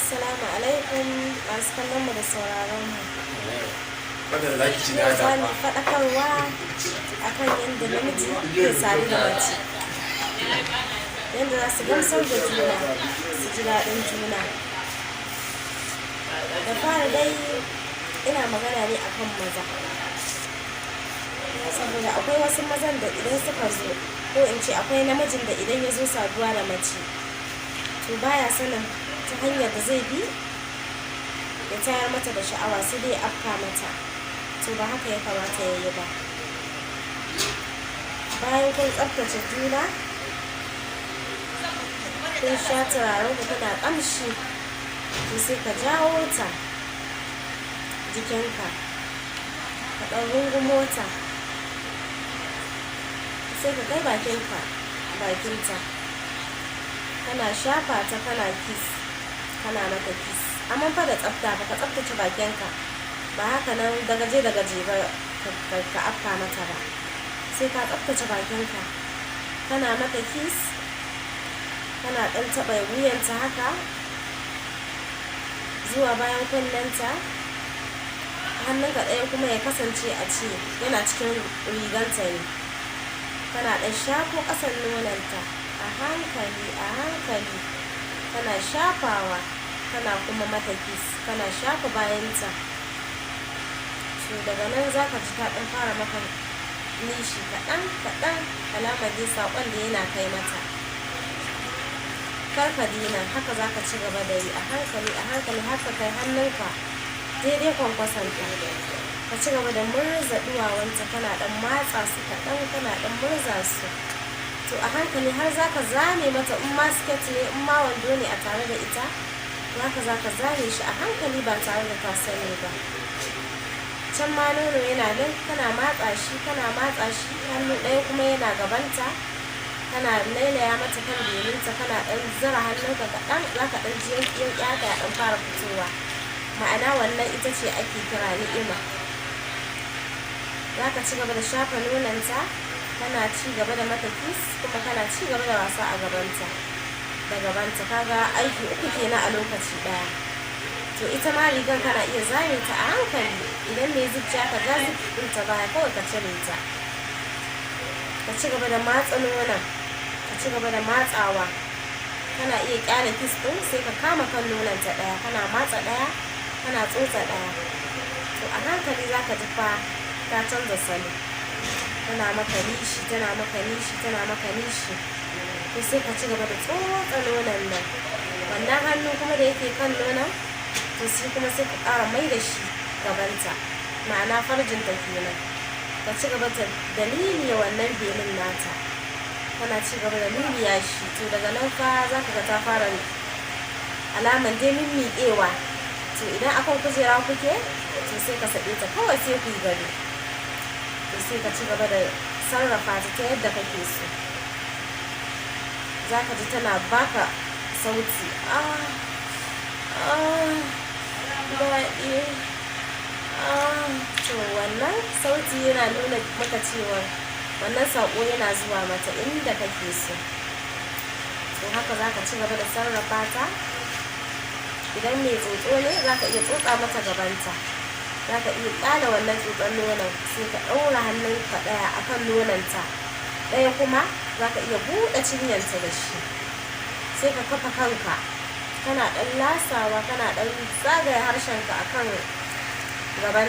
Assalamu alaikum masu kallon mu da sauraron mu. Yau za mu faɗakarwa akan yadda namiji ke sadu da mace, yadda za su gamsar da juna, su ji daɗin juna. Da fara dai ina magana ne akan maza, saboda akwai wasu mazan da idan suka zo, ko in ce akwai namijin da idan ya zo saduwa da mace to baya sanin ta hanyar da zai bi ya tayar mata da sha'awa, sai dai afka mata. To ba haka ya kamata ya yi ba. Bayan kun tsaftace juna, kun sha turaren ku kuna ƙamshi, to sai ka jawo ta jikinka, ka ɗan rungumo ta, sai ka kai bakinta, kana shafa ta, kana kiss, kana mata kiss. Amma fa da tsafta, ba ka tsaftace bakinka, ba haka nan da gaje ba ka afka mata ba. Sai ka tsaftace bakinka, kana mata kiss, kana ɗan taɓa wuyanta haka zuwa bayan kunnenta. Hannunka ɗaya kuma ya kasance a ce yana cikin riganta ne, kana ɗan shafo ƙasan nonanta a hankali a hankali, kana shafawa, kana kuma mata kiss, kana shafa bayanta. To daga nan za ka ji ta ɗan fara maka nishi kaɗan kaɗan, alamar dai saƙon da yana kai mata. Kar ka dina, haka za ka ci gaba da yi a hankali a hankali, har ka kai hannunka daidai kwankwasonta. Ka ci gaba da murza duwawanta, kana ɗan matsa su kaɗan, kana ɗan murza su. To a hankali har za ka zame mata, in ma siket ne, in ma wando ne a tare da ita, za ka zame shi a hankali ba tare da ta sani ba. Can ma nono yana nan, kana matsa shi, hannu ɗaya kuma yana gabanta, kana lailaya mata kan belinta, kana ɗan zara hannunka kaɗan, za ka ɗan ji yanƙyata ya ɗan fara fitowa. Ma'ana wannan ita ce ake kira ni'ima. Za ka ci gaba da shafa nonanta, kana ci gaba da mata kiss, kuma kana ci gaba da wasa a gabanta da gabanta. Kaga aiki uku kenan a lokaci ɗaya. To ita ma rigar kana iya zame ta a hankali, idan mai zuciya ka ga ɗinta baya, kawai ka cire ta. Ka ci gaba da matsa nonon, ka ci gaba da matsawa, kana iya ƙyale kiss ɗin, sai ka kama kan nonanta ɗaya, kana matsa ɗaya, kana tsotsa ɗaya. To a hankali za ka ji fa ta canza salo, tana maka nishi, tana maka nishi, tana maka nishi. To sai ka ci gaba da tsotsa nonon nan. Wannan hannu kuma da yake kan nonon, to shi kuma sai ka ƙara mai da shi gabanta, ma'ana farjinta kenan. Ka ci gaba da daliliya wannan belin nata, kana ci gaba da liliya shi. To daga nan fa za ka ga ta fara alaman dai mimmiƙewa. To idan akan kujera kuke, to sai ka saɓe ta kawai, sai ku yi gado. To sai ka ci gaba da sarrafa ta yadda kake so. Za ka ji tana baka sauti, daɗi. To wannan sauti yana nuna maka cewa wannan saƙo yana zuwa mata inda kake so. To haka za ka ci gaba da sarrafa ta. Idan mai tsotso ne, za ka iya tsotsa mata gabanta, za ka iya ƙyale wannan tsotson nonon, sai ka ɗaura hannunka ɗaya akan nononta, ɗaya kuma za ka iya buɗe cinyanta da shi, sai ka kafa kanka, kana ɗan lasawa, kana ɗan zagaya harshenka akan gaban